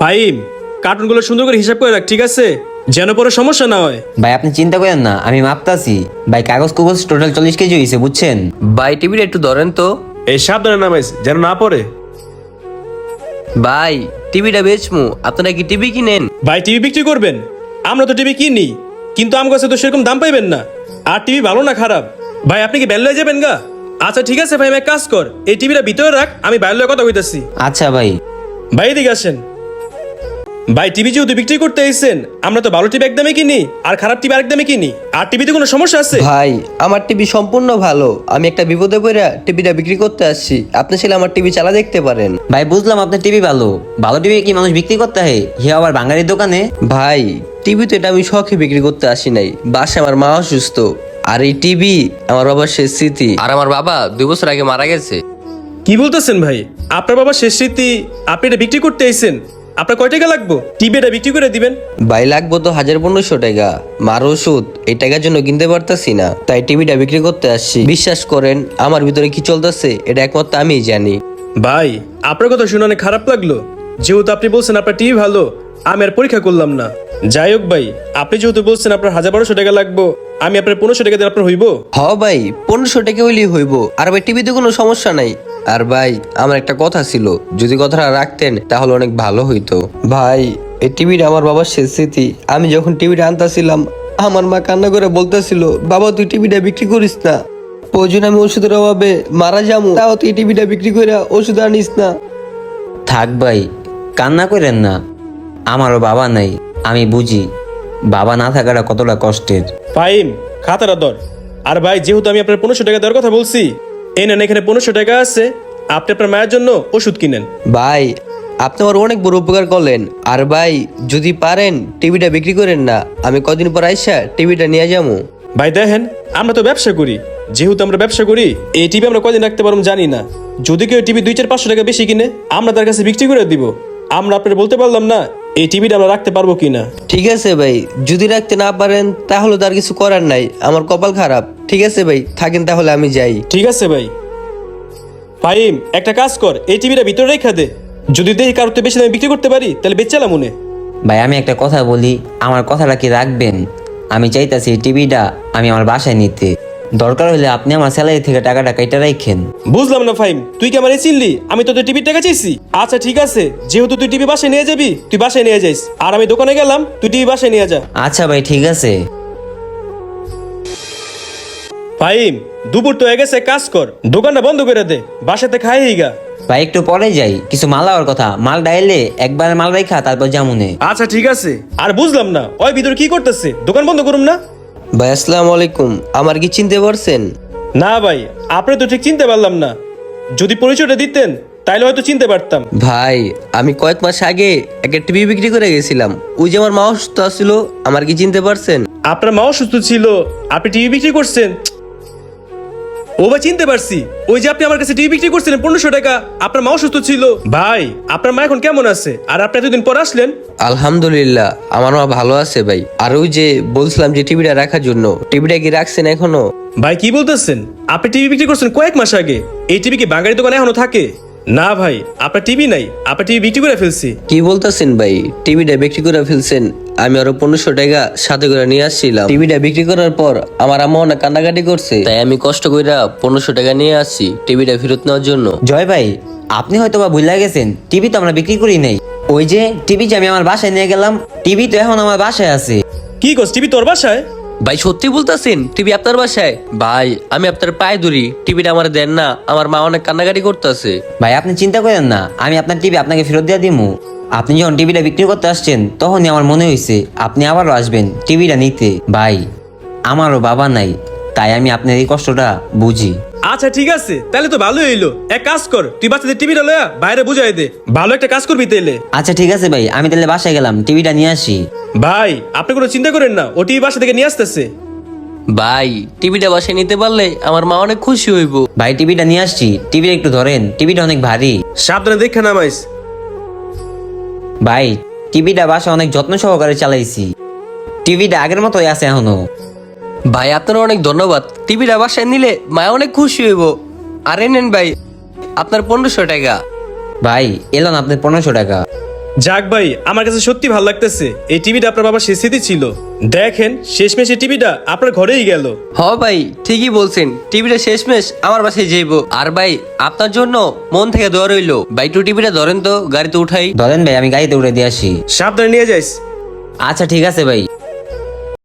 ফাহিম, কার্টুনগুলো সুন্দর করে হিসাব করে রাখ, ঠিক আছে? যেন পরে সমস্যা না হয়। ভাই আপনি চিন্তা করেন না, আমি মাপতাছি। ভাই কাগজ কুগজ টোটাল 40 কেজি হয়েছে, বুঝছেন? ভাই টিভিটা একটু ধরেন তো। এই সাবধানে নামাইস যেন না পড়ে। ভাই টিভিটা বেচমু, আপনারা কি টিভি কিনেন? ভাই টিভি বিক্রি করবেন? আমরা তো টিভি কিনি, কিন্তু আমার কাছে তো সেরকম দাম পাইবেন না। আর টিভি ভালো না খারাপ? ভাই আপনি কি বেল লয়ে যাবেন গা? আচ্ছা ঠিক আছে ভাই, আমি এক কাজ কর, এই টিভিটা ভিতরে রাখ, আমি বাইরে লয়ে কথা কইতাছি। আচ্ছা ভাই। ভাই এদিকে আসেন। ভাই টিভি যেহেতু বিক্রি করতে আইছেন, আমরা তো ভালো টিভি একদমই কিনি আর খারাপ টিভি আরেক দামে কিনি। আর টিভিতে কোনো সমস্যা আছে? ভাই আমার টিভি সম্পূর্ণ ভালো, আমি একটা বিপদে পড়ে টিভিটা বিক্রি করতে আসছি, আপনি ছেলে আমার টিভি চালা দেখতে পারেন। ভাই বুঝলাম আপনার টিভি ভালো, ভালো টিভি কি মানুষ বিক্রি করতে হয়? হিয়া আবার বাঙালির দোকানে? ভাই টিভি তো এটা আমি শখে বিক্রি করতে আসি নাই, বাসায় আমার মা অসুস্থ, আর এই টিভি আমার বাবার শেষ স্মৃতি, আর আমার বাবা 2 বছর আগে মারা গেছে। কি বলতেছেন ভাই? আপনার বাবা শেষ স্মৃতি, আপনি এটা বিক্রি করতে আইছেন? আপনার কয় টাকা লাগবে টিভি এটা বিক্রি করে দিবেন? ভাই লাগবো তো 1500 টাকা, মার ওষুধ এই টাকার জন্য কিনতে পারতাছি না, তাই টিভিটা বিক্রি করতে আসছি। বিশ্বাস করেন আমার ভিতরে কি চলতেছে এটা একমাত্র আমিই জানি। ভাই আপনার কথা শুনে অনেক খারাপ লাগলো। যেহেতু আপনি বলছেন আপনার টিভি ভালো, আমি আর পরীক্ষা করলাম না। যাই হোক ভাই, আপনি যেহেতু বলছেন আপনার 1200 টাকা লাগবে, আমি আপনার 1500 টাকা দিয়ে আপনার হইব? ভাই 1500 টাকা হইলেই হইব, আর ভাই টিভিতে কোনো সমস্যা নাই। আর ভাই আমার একটা কথা ছিল, যদি কথাটা রাখতেন তাহলে অনেক ভালো হইতো। ভাই এই টিভিটা আমার বাবার শেষ স্মৃতি, আমি যখন টিভিটা আনতাছিলাম আমার মা কান্না করে বলতেছিল, বাবা তুই টিভিটা বিক্রি করিস না, ওই জন্য আমি ওষুধের অভাবে মারা যাবো, তাও তুই টিভিটা বিক্রি করে ওষুধ আনিস না। থাক ভাই, কান্না করেন না। আমারও বাবা নাই, আমি বুঝি বাবা না থাকাটা কতটা কষ্টের। ফাহিম, খাতাটা ধর। আর ভাই যেহেতু আমি আপনার 1500 টাকা দেওয়ার কথা বলছি, এই নেন, এখানে 1500 টাকা আছে, আপনি আপনার মায়ের জন্য ওষুধ কিনেন। ভাই আপনি আমার অনেক বড় উপকার করলেন, আর ভাই যদি পারেন টিভিটা বিক্রি করেন না, আমি কদিন পর আইসা টিভিটা নিয়ে যাবো। ভাই দেখেন, আমরা তো ব্যবসা করি, যেহেতু আমরা ব্যবসা করি, এই টিভি আমরা কদিন রাখতে পারবো জানি না। যদি কেউ টিভি 2-4-500 টাকা বেশি কিনে, আমরা তার কাছে বিক্রি করে দিব। আমরা আপনার বলতে পারলাম না এই টিভিটা আমরা রাখতে পারবো কিনা। ঠিক আছে ভাই, যদি রাখতে না পারেন তাহলে তার কিছু করার নাই, আমার কপাল খারাপ। ঠিক আছে ভাই, থাকেন তাহলে আমি যাই। ঠিক আছে ভাই। ফাহিম, একটা কাজ কর, এই টিভিটা ভিতরে রেখা দে, যদি দেখি কারোর তো বেশি দামে বিক্রি করতে পারি তাহলে বেচালাম মনে। ভাই আমি একটা কথা বলি, আমার কথাটা কি রাখবেন? আমি চাইতাছি এই টিভিটা আমি আমার বাসায় নিতে, দরকার হলে আপনি আমার স্যালারি থেকে টাকাটা কেটে রাখেন। বুঝলাম না ফাহিম, তুই কি আমার চিনলি? আমি তো তোর টিভির টাকা চাইছি। আচ্ছা ঠিক আছে, যেহেতু তুই টিভি বাসায় নিয়ে যাবি, তুই বাসায় নিয়ে যাইস, আর আমি দোকানে গেলাম, তুই টিভি বাসায় নিয়ে যা। আচ্ছা ভাই ঠিক আছে। ফাহিম, দুপুর তো হয়ে গেছে, কাজ কর, দোকানটা বন্ধ করে দে, বাসাতে খাই গা। ভাই একটু পরে যাই, কিছু মাল হওয়ার কথা, মাল ডাইলে একবার মাল রাখা তারপর জামুনে। আচ্ছা ঠিক আছে। আর বুঝলাম না, ওই ভিতরে কি করতেছে? দোকান বন্ধ করুম না? ভাই আসসালামু আলাইকুম, আমার কি চিনতে পারছেন? না ভাই, আপনি তো ঠিক চিনতে পারলাম না। যদি পরিচয়টা দিতেন তাইলে হয়তো চিনতে পারতাম। ভাই আমি কয়েক মাস আগে একটা টিভি বিক্রি করে গেছিলাম, ওই যে আমার মা অসুস্থ ছিল, আমার কি চিনতে পারছেন? আপনার মা অসুস্থ ছিল, আপনি টিভি বিক্রি করছেন? ও ভাই চিনতে পারছি, ওই যে আপনি আমার কাছে টিভি বিক্রি করছিলেন 1500 টাকা, আপনার মা অসুস্থ ছিল। ভাই আপনার মা এখন কেমন আছে? আর আপনি এতদিন পর আসলেন? আলহামদুলিল্লাহ আমার মা ভালো আছে ভাই। আর ওই যে বলছিলাম যে টিভিটা রাখার জন্য, টিভিটা কি রাখছেন এখনো? ভাই কি বলতেছেন? আপনি টিভি বিক্রি করছেন কয়েক মাস আগে, এই টিভি কি বাঙালি দোকানে এখনো থাকে? না ভাই, আপনার টিভি নাই, আপনার টিভি বিক্রি করে ফেলছি। কি বলতেছেন ভাই, টিভিটা বিক্রি করে ফেলছেন? আমি আরো 1500 টাকা সাথে করে নিয়ে আসছিলাম, টিভিটা বিক্রি করার পর আমার আম্মা অনেক কান্নাকাটি করছে, তাই আমি কষ্ট করে 1500 টাকা নিয়ে আসছি টিভিটা ফেরত নেওয়ার জন্য। জয় ভাই, আপনি হয়তো বা ভুলে গেছেন, টিভি তো আমরা বিক্রি করি নাই। ওই যে টিভি যে আমি আমার বাসায় নিয়ে গেলাম, টিভি তো এখন আমার বাসায় আছে। কি কস, টিভি তোর বাসায়? ভাই সত্যি বলতেছেন টিভি আপনার বাসায়? ভাই আমি আপনার পায়ে ধরি, টিভিটা আমার দেন না, আমার মা অনেক কান্নাকাটি করতেছে। ভাই আপনি চিন্তা করেন না, আমি আপনার টিভি আপনাকে ফেরত দিয়ে দিমু। আপনি যখন টিভিটা বিক্রি করতে আসছেন তখনই আমার মনে হয়েছে আপনি আবারও আসবেন টিভিটা নিতে। ভাই আমারও বাবা নাই, তাই আমি আপনার এই কষ্টটা বুঝি। আচ্ছা ঠিক আছে, তাহলে তো ভালোই হইলো। এক কাজ কর, তুই বাচ্চাদের টিভিটা লয়া বাইরে বুঝাই দে, ভালো একটা কাজ করবি তাইলে। আচ্ছা ঠিক আছে ভাই, আমি তাহলে বাসায় গেলাম, টিভিটা নিয়ে আসি। ভাই আপনি কোনো চিন্তা করেন না, ও টিভি বাসা থেকে নিয়ে আসতেছে। ভাই টিভিটা বাসায় নিতে পারলে আমার মা অনেক খুশি হইব। ভাই টিভিটা নিয়ে আসছি, টিভিটা একটু ধরেন, টিভিটা অনেক ভারী। সাবধানে দেখে নামাইস। ভাই টিভিটা বাসা অনেক যত্ন সহকারে চালাইছি, টিভিটা আগের মতোই আছে এখনো। ভাই আপনার অনেক ধন্যবাদ, টিভিটা বাসায় নিলে মা অনেক খুশি হইব। আর নেন ভাই আপনার 1500 টাকা। ভাই এলেন আপনার 1500 টাকা। যাক ভাই, আমার কাছে সত্যি ভালো লাগতেছে। এই টিভিটা আপনার বাবার শেষ স্মৃতি ছিল। দেখেন শেষমেশ এই টিভিটা আপনার ঘরেই গেল। হ ভাই, ঠিকই বলছেন, টিভিটা শেষমেশ আমার বাসায় যাইবো। আর ভাই আপনার জন্য মন থেকে দোয়া রইলো। ভাই একটু টিভিটা ধরেন তো, গাড়িতে উঠাই। ধরেন ভাই, আমি গাড়িতে উঠে দিয়ে আসি। সাবধানে নিয়ে যাইস। আচ্ছা ঠিক আছে ভাই।